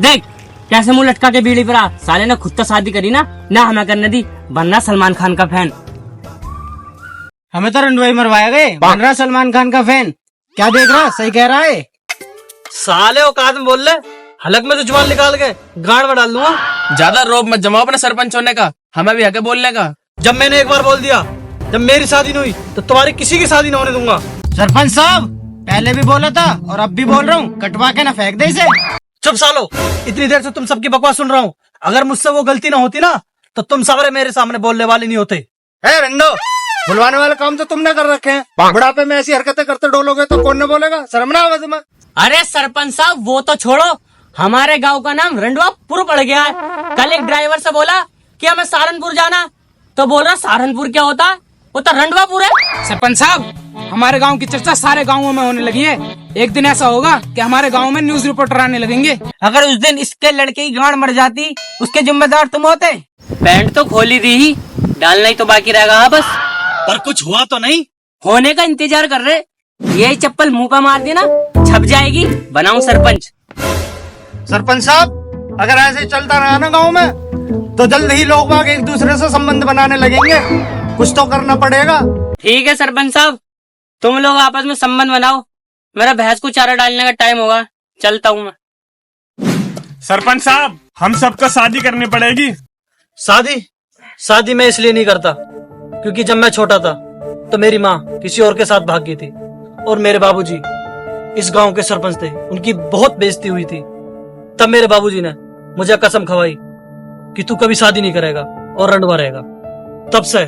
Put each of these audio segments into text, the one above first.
देख कैसे मुंह लटका के बीड़ी पर आ। साले ने खुद तो शादी करी ना हमें करने दी, बनना सलमान खान का फैन। हमें तो रंडवाई मरवाया गए, बन रहा सलमान खान का फैन। क्या देख रहा, सही कह रहा है। साले औकात में बोल ले, हलक में तो जुबान निकाल के गाड़ में डाल दूंगा। ज्यादा रोब मत जमाओ अपने सरपंच होने का, हमें भी हक बोलने का। जब मैंने एक बार बोल दिया, जब मेरी शादी नहीं हुई तो तुम्हारी किसी की शादी न होने दूंगा। सरपंच साहब पहले भी बोला था और अब भी बोल रहा हूँ, कटवा के ना फेंक दे इसे। चुप सालो, इतनी देर से तुम सबकी बकवास सुन रहा हूँ। अगर मुझसे वो गलती ना होती ना तो तुम सारे मेरे सामने बोलने वाले नहीं होते। रंडो, बुलवाने वाले काम तो तुमने कर रखे हैं। बुढ़ापे में ऐसी हरकतें करते डोलोगे तो कौन न बोलेगा, शर्म ना आवे तुम्हें। अरे सरपंच साहब वो तो छोड़ो, हमारे गांव का नाम रंडवापुर पड़ गया है। कल एक ड्राइवर से बोला कि हमें सहारनपुर जाना, तो बोल रहा सहारनपुर क्या होता है, वो तो रंडवापुर है। सरपंच साहब हमारे गांव की चर्चा सारे गांवों में होने लगी है। एक दिन ऐसा होगा कि हमारे गांव में न्यूज रिपोर्टर आने लगेंगे। अगर उस दिन इसके लड़के की गांड मर जाती, उसके जिम्मेदार तुम होते। पैंट तो खोली दी ही, डालना ही तो बाकी रहेगा बस। पर कुछ हुआ तो नहीं? होने का इंतजार कर रहे। यही चप्पल मुंह पे मार देना, छप जाएगी, बनाऊं सरपंच। सरपंच साहब अगर ऐसे चलता रहा ना गांव में तो जल्द ही लोग बाग एक दूसरे से संबंध बनाने लगेंगे। कुछ तो करना पड़ेगा। ठीक है सरपंच साहब, तुम लोग आपस में संबंध बनाओ, मेरा भैंस को चारा डालने का टाइम होगा, चलता हूँ मैं। सरपंच साहब हम सबको शादी करनी पड़ेगी। शादी मैं इसलिए नहीं करता क्योंकि जब मैं छोटा था तो मेरी माँ किसी और के साथ भाग गई थी और मेरे बाबूजी इस गांव के सरपंच थे, उनकी बहुत बेइज्जती हुई थी। तब मेरे बाबूजी ने मुझे कसम खवाई कि तू कभी शादी नहीं करेगा और रंडवा रहेगा। तब से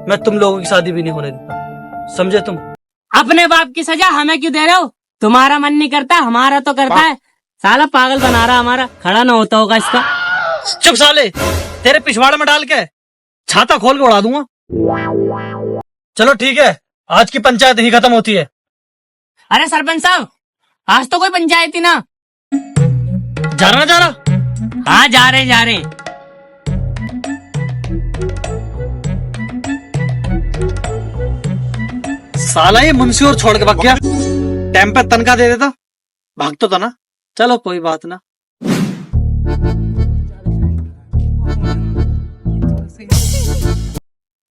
मैं तुम लोगों की शादी भी नहीं होने देता, समझे तुम? अपने बाप की सजा हमें क्यों दे रहे हो? तुम्हारा मन नहीं करता, हमारा तो करता है। साला पागल बना रहा, हमारा खड़ा ना होता होगा इसका। चुप साले, तेरे पिछवाड़े में डाल के छाता खोल के उड़ा दूंगा। चलो ठीक है, आज की पंचायत ही खत्म होती है। अरे सरपंच साहब आज तो कोई पंचायत ही ना। जा रहा हाँ जा रहे। साला ये मुंशी और छोड़ के भाग गया। टाइम पे तनख्वाह दे देता, भाग तो था ना। चलो कोई बात ना।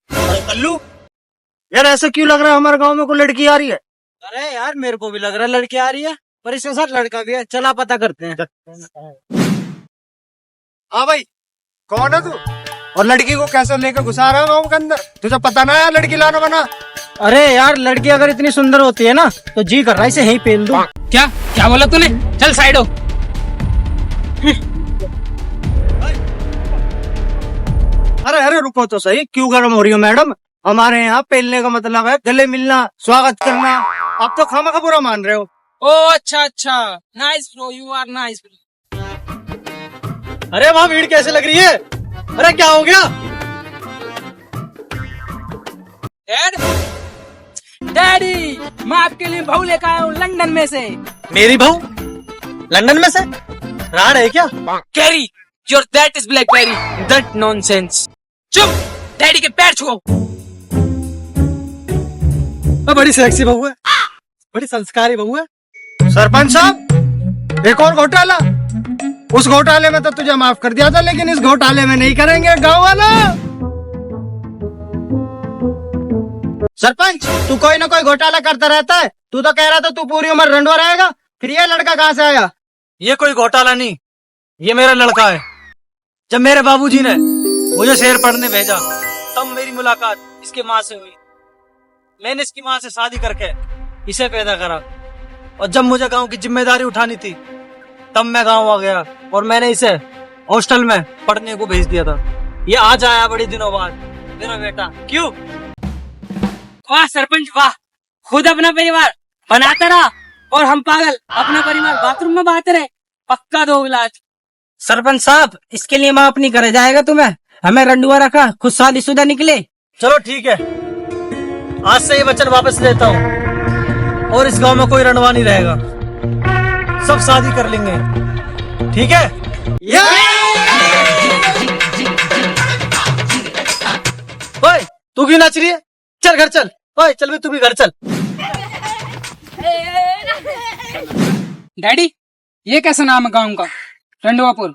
अरे कल्लू यार ऐसा क्यों लग रहा है हमारे गांव में कोई लड़की आ रही है? अरे यार मेरे को भी लग रहा है लड़की आ रही है, पर इसके साथ लड़का भी है। चला पता करते हैं। हाँ भाई कौन है तू और लड़की को कैसे लेकर घुसा रहा है गाँव के अंदर? तुझे पता ना है लड़की लाना बना? अरे यार लड़की अगर इतनी सुंदर होती है ना तो जी कर रहा है इसे यहीं पेल दूं। क्या क्या बोला तूने? चल साइड हो। अरे रुको तो सही, क्यों गर्म हो रही हो मैडम? हमारे यहाँ पेलने का मतलब है गले मिलना, स्वागत करना। आप तो खामखा बुरा मान रहे हो। ओ अच्छा nice bro, you are nice bro. अरे वहाँ भीड़ कैसे लग रही है? अरे क्या हो गया? डैडी मैं आपके लिए बहू लेकर आया हूँ लंदन में से। मेरी बहू लंदन में से? राड है क्या? Carry your that is blackberry, that nonsense. चुप, डैडी के पैर छुओ। बड़ी सेक्सी बहू है, बड़ी संस्कारी बहू है। सरपंच साहब एक और घोटाला। उस घोटाले में तो तुझे माफ कर दिया था, लेकिन इस घोटाले में नहीं करेंगे गाँव वाला। सरपंच तू कोई ना कोई घोटाला करता रहता है। तू तो कह रहा था तू पूरी उम्र रंडवा रहेगा, फिर ये लड़का कहाँ से आया? ये कोई घोटाला नहीं, ये मेरा लड़का है। जब मेरे बाबूजी ने मुझे शहर पढ़ने भेजा तब मेरी मुलाकात इसकी माँ से हुई। मैंने इसकी माँ से शादी करके इसे पैदा करा और जब मुझे गांव की जिम्मेदारी उठानी थी तब मैं गांव आ गया और मैंने इसे हॉस्टल में पढ़ने को भेज दिया था। ये आज आया बड़ी दिनों बाद मेरा बेटा। क्यों? वाह सरपंच वाह, खुद अपना परिवार बनाता रहा और हम पागल अपना परिवार बाथरूम में बहाते रहे। पक्का दोगला आज। सरपंच साहब इसके लिए माफ नहीं करे जाएगा तुम्हें। हमें रंडुआ रखा, खुद शादीशुदा निकले। चलो ठीक है, आज से ये वचन वापस लेता हूँ और इस गांव में कोई रंडवा नहीं रहेगा, सब शादी कर लेंगे। ठीक है? ओए तू क्यों नाच रही है? चल घर चल। ओए चल भी, तू भी घर चल। डैडी ये कैसा नाम है गाँव का? रंडवापुर,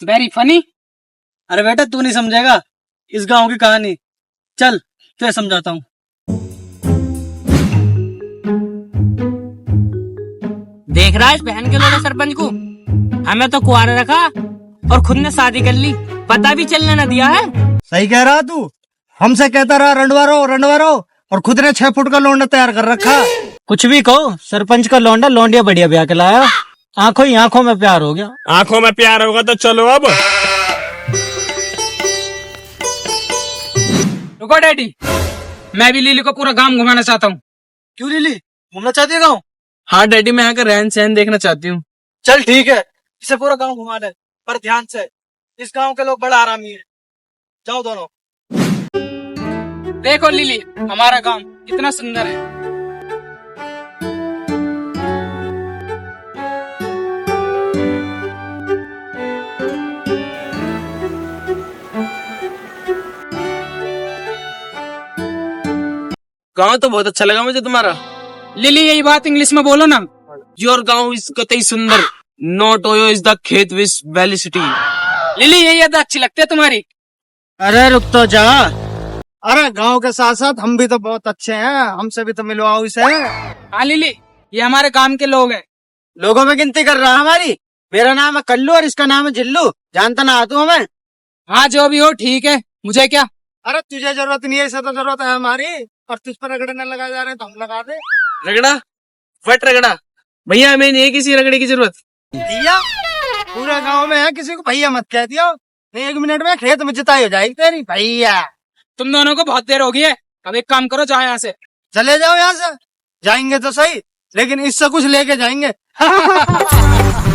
वेरी फनी। अरे बेटा तू नहीं समझेगा इस गांव की कहानी, चल तुझे समझाता हूँ। देख रहा है इस बहन के लोग सरपंच को, हमें तो कुआरा रखा और खुद ने शादी कर ली, पता भी चलने न दिया है। सही कह रहा तू, हमसे कहता रहा रंडवा रहो और खुद ने 6 फुट का लौंडा तैयार कर रखा। कुछ भी कहो, सरपंच का लौंडा लौंडिया बढ़िया ब्याह के लाया, आंखों ही आंखों में प्यार हो गया। आंखों में प्यार होगा तो चलो अब। रुको डैडी, मैं भी लिली को पूरा गांव घुमाना चाहता हूँ। क्यों लिली, घूमना चाहती है गाँव? हाँ डैडी, मैं यहाँ का रहन सहन देखना चाहती हूँ। चल ठीक है, इसे पूरा गांव घुमा दे, पर ध्यान से, इस गांव के लोग बड़ा आरामी है। जाओ दोनों। देखो लिली, हमारा गांव कितना सुंदर है। गाँव तो बहुत अच्छा लगा मुझे तुम्हारा। लिली, यही बात इंग्लिश में बोलो ना। योर गाँव इज कतई सुंदर, नॉट ओयो इज द खेत विच वैली सिटी। लिली, यही याद अच्छी लगती है तुम्हारी। अरे रुक तो जा, अरे गांव के साथ साथ हम भी तो बहुत अच्छे हैं, हमसे भी तो मिलवाओ इसे। हाँ लिली, ये हमारे काम के लोग हैं। लोगों में गिनती कर रहा हमारी। मेरा नाम है कल्लू और इसका नाम है जिल्लू, जानता ना तू हमें? हाँ जो भी हो ठीक है, मुझे क्या। अरे तुझे जरूरत नहीं है, इसे तो जरूरत है हमारी, और तुझ पर रगड़ने लगा जा रहे हैं तो हम लगा दे। रगड़ा? वट रगड़ा? भैया हमें नहीं है किसी रगड़े की जरूरत। भैया पूरे गांव में है, किसी को भैया मत कह दिया, नहीं 1 मिनट में खेत में जुताई हो जाएगी तेरी। भैया तुम दोनों को बहुत देर हो गई है, अब एक काम करो, जाओ यहाँ से। चले जाओ यहाँ से, जाएंगे तो सही, लेकिन इससे कुछ लेके जाएंगे।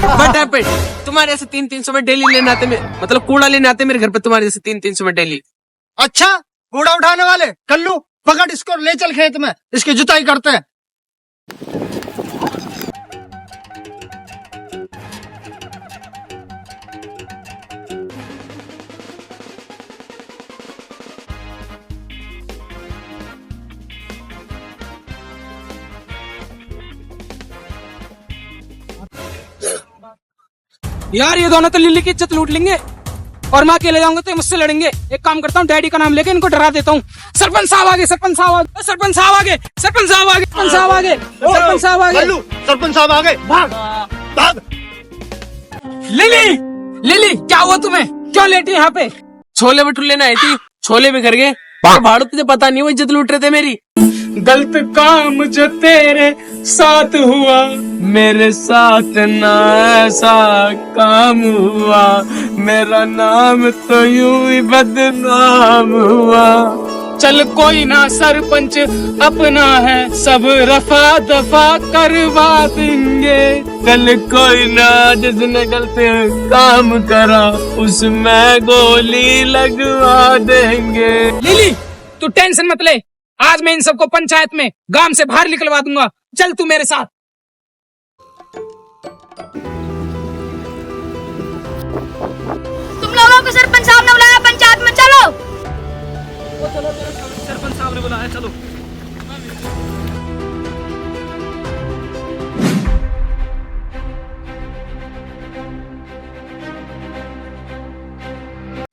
बट हैपेंड, तुम्हारे ऐसे 300-300 में डेली लेने आते, मतलब कूड़ा लेने आते मेरे घर पे, तुम्हारे जैसे 300-300 में डेली। अच्छा, कूड़ा उठाने वाले कल्लू, पकड़ इसको, ले चल खेत में, इसकी जुताई करते हैं। यार ये दोनों तो लिली की इज्जत लूट लेंगे, और मैं अकेले जाऊंगा तो ये मुझसे लड़ेंगे। एक काम करता हूँ, डैडी का नाम लेके इनको डरा देता हूँ। सरपंच साहब आगे, सरपंच साहब आगे, सरपंच साहब आगे, सरपंच साहब आगे, सरपंच साहब आगे, सरपंच साहब आगे। कल्लू, सरपंच साहब आ गए, भाग भाग। लिली, लिली क्या हुआ तुम्हें, क्यों लेटी यहाँ पे? छोले भटूरे लेने आई थी, छोले भी कर गए। भाड़ू तुझे पता नहीं, वो इज्जत लूट रहे थे मेरी। गलत काम जो तेरे साथ हुआ, मेरे साथ ना ऐसा काम हुआ, मेरा नाम तो यूं ही बदनाम हुआ। चल कोई ना, सरपंच अपना है, सब रफा दफा करवा देंगे। कल कोई ना जिसने गलत काम करा, उसमें गोली लगवा देंगे। लिली तू टेंशन मत ले, आज मैं इन सबको पंचायत में गांव से बाहर निकलवा दूंगा। चल तू मेरे साथ। तुम लोगों को सरपंच साहब ने बुलाया पंचायत में, चलो। सरपंच साहब ने बुलाया, चलो।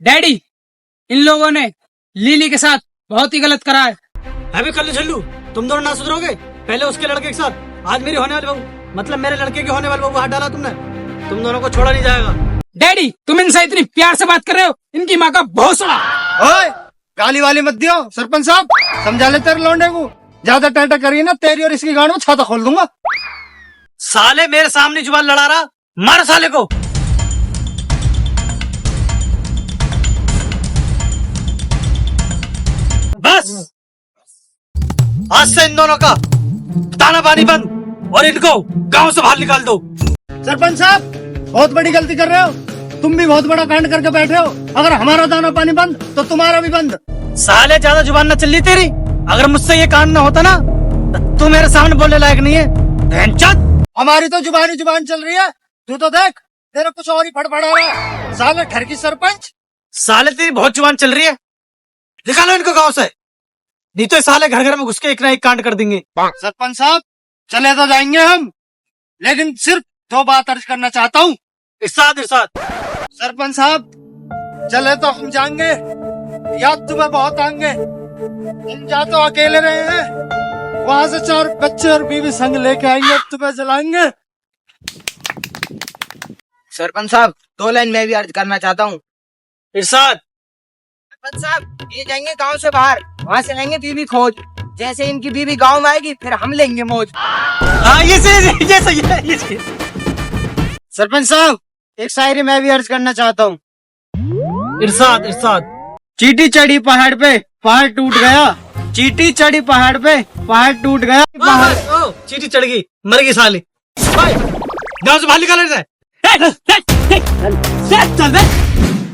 डैडी, इन लोगों ने लिली के साथ बहुत ही गलत करा है। अभी कल झल्लू, तुम दोनों ना सुधरोगे। पहले उसके लड़के के साथ, आज मेरी होने वाली बहू, मतलब मेरे लड़के के होने वाली बहू हाथ डाला तुमने, तुम दोनों को छोड़ा नहीं जाएगा। डैडी तुम इनसे इतनी प्यार से बात कर रहे हो, इनकी माँ का भौसला। ओए, गाली वाली मत दियो, सरपंच साहब समझा ले तेरे लौंडे को, ज्यादा टाटा करिए ना, तेरी और इसकी गाड़ में छाता खोल दूंगा। साले मेरे सामने जुबान लड़ा रहा, मार साले को। बस आज से इन दोनों का दाना पानी बंद, और इनको गांव से बाहर निकाल दो। सरपंच साहब बहुत बड़ी गलती कर रहे हो, तुम भी बहुत बड़ा कांड करके बैठे हो। अगर हमारा दाना पानी बंद तो तुम्हारा भी बंद। साले ज्यादा जुबान न चल रही तेरी, अगर मुझसे ये कांड न होता ना तो तू मेरे सामने बोलने लायक नहीं है। बहनचोद, हमारी तो जुबान जुबान चल रही है, तू तो देख तेरा कुछ और ही फड़फड़ा रहा है। साले घर की सरपंच, साले तेरी बहुत जुबान चल रही है, निकालो इनको गांव से, नहीं तो साले घर घर में घुस के एक ना एक कांड कर देंगे। सरपंच साहब चले तो जाएंगे हम, लेकिन सिर्फ 2 बात अर्ज करना चाहता हूँ। इरशाद इरशाद। सरपंच साहब, चले तो हम जाएंगे, याद तुम्हें बहुत आएंगे। हम जा तो अकेले रहे हैं, वहां से 4 बच्चे और बीवी संग लेके आएंगे, तुम्हें जलाएंगे। सरपंच साहब 2 लाइन मैं भी अर्ज करना चाहता हूँ। इरशाद। सरपंच साहब ये जाएंगे गांव से बाहर, वहाँ से लेंगे बीवी खोज। जैसे इनकी बीवी गांव में आएगी फिर हम लेंगे मौज। हाँ ये सही है ये सही। सरपंच साहब, एक शायरी मैं भी अर्ज करना चाहता हूँ। इरशाद इरशाद। चींटी चढ़ी पहाड़ पे, पहाड़ टूट गया। चींटी चढ़ी पहाड़ पे, पहाड़ टूट गया। चीटी चढ़ गई, मर गई साली। गाँव से बाहर निकाल रहे।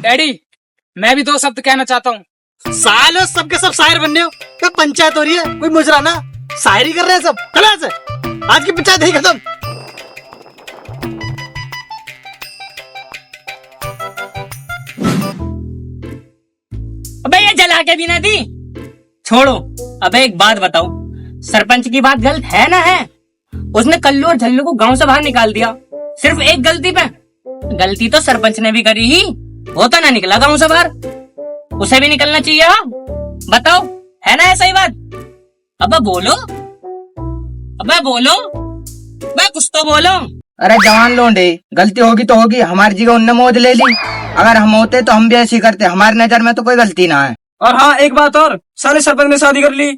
डैडी मैं भी 2 शब्द कहना चाहता हूँ। सालो सबके सब शायर बनने हो, क्या पंचायत हो रही है? कोई मुजराना शायरी कर रहे हैं सब। चलो यहाँ से, आज की पंचायत है खत्म। अबे ये जला के भी ना दी। छोड़ो, अबे एक बात बताओ, सरपंच की बात गलत है ना है? उसने कल्लू और झल्लू को गांव से बाहर निकाल दिया, सिर्फ एक गलती पे। गलती तो सरपंच ने भी करी ही, वो तो ना निकला गांव से बाहर, उसे भी निकलना चाहिए। हाँ बताओ, है ना ऐसा ही बात? अबे बोलो, अबे बोलो, अबे कुछ तो बोलो। अरे जवान लोंडे, गलती होगी तो होगी, हमारी जगह उनने मौज ले ली। अगर हम होते तो हम भी ऐसी करते, हमारी नजर में तो कोई गलती ना है। और हाँ एक बात और, साले सरपंच ने शादी कर ली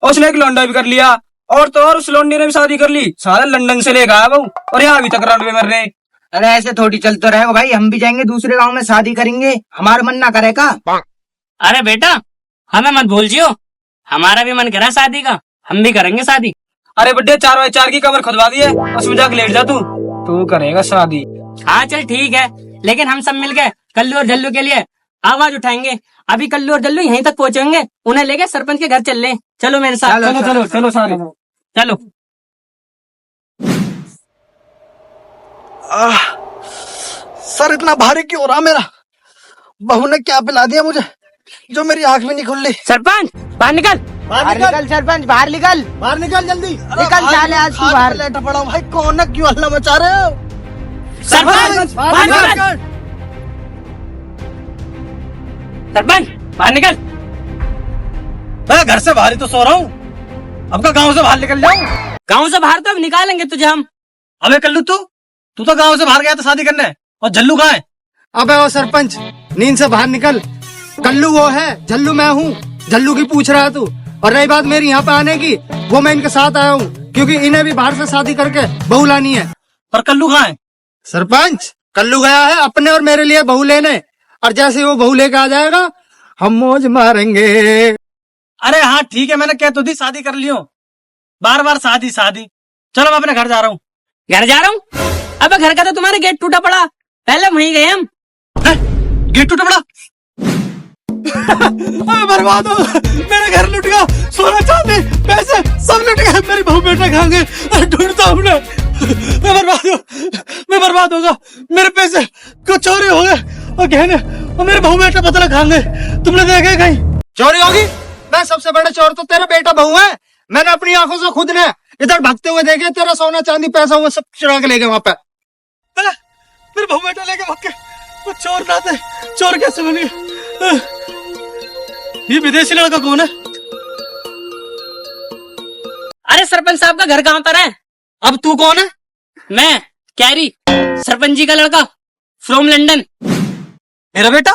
और उसने एक लौंडा भी कर लिया, और तो और उस लौंडे ने भी शादी कर ली। साला लंदन से लेकर आया वो, और यहाँ अभी तक रनवे मर रहे। अरे ऐसे थोड़ी चलते रहेगा भाई, हम भी जाएंगे दूसरे गांव में शादी करेंगे, हमारा मन ना करेगा। अरे बेटा हमें मत भूल जियो, हमारा भी मन करा शादी का, हम भी करेंगे शादी। अरे बड्डे 4x4 की कमर खुदवा दी है, उसमें जाकर लेट जा तू करेगा शादी। हाँ चल ठीक है, लेकिन हम सब मिलके कल्लू और झल्लू के लिए आवाज उठाएंगे। अभी कल्लू और झल्लू यहीं तक पहुंचेंगे, उन्हें लेके सरपंच के घर चल ले। चलो मेरे साथ, चलो, चलो चलो सारे चलो। सर इतना भारी क्यों हो रहा मेरा? बहू ने क्या पिला दिया मुझे जो मेरी आंख भी नहीं खुल रही। सरपंच बाहर निकल। बाहर निकल सरपंच, बाहर निकल, बाहर निकल जल्दी। निकल चाले आज तू बाहर। लेटा पड़ा हूं भाई, कौन है, क्यों हल्ला मचा रहे हो? सरपंच बाहर निकल। सरपंच बाहर निकल। मैं घर से बाहर ही तो सो रहा हूँ, अब का गाँव से बाहर निकल जाऊँ? गांव से बाहर तो अब निकालेंगे तुझे हम। अबे कल्लू तू तो गाँव से बाहर गया था शादी करने, और झल्लू कहाँ है? अबे ओ सरपंच, नींद से बाहर निकल। कल्लू वो है, झल्लू मैं हूँ। झल्लू की पूछ रहा है तू। और रही बात मेरी यहाँ पे आने की, वो मैं इनके साथ आया हूँ, क्योंकि इन्हें भी बाहर से शादी करके बहू लानी है। पर कल्लू कहाँ है? सरपंच कल्लू गया है अपने और मेरे लिए बहू लेने, और जैसे वो बहू लेके आ जाएगा हम मौज मारेंगे। अरे हाँ ठीक है, मैंने कह तो दी शादी कर लियो, बार बार शादी शादी। चलो मैं अपने घर जा रहा हूँ। घर जा रहा हूँ? अब घर का तो तुम्हारे गेट टूटा पड़ा, पहले वहीं गए हम। गेट टूटा पड़ा? बर्बाद हो, मेरा घर लुट गया, सोना चांदी पैसे सब लुट गए, मेरी बहू बेटा खाएंगे, ढूंढता हूँ मैं बर्बाद होगा, मेरे पैसे क्यों चोरी हो गए, और गहने, और मेरे बहू बेटा पता लगा खाएंगे। तुमने देखे कहीं चोरी होगी? मैं सबसे बड़ा चोर तो तेरा बेटा बहू है। मैंने अपनी आंखों से खुद ने इधर भागते हुए देखे, तेरा सोना चांदी पैसा वो सब चुरा के ले गए वहां पे। मेरे बहू बेटा लेके भाग के, वो चोर ना थे, चोर कैसे बन गए? ये विदेशी लड़का कौन है? अरे सरपंच साहब का घर कहाँ पर है? अब तू कौन है? मैं कैरी, सरपंच जी का लड़का, फ्रॉम लंदन। मेरा बेटा?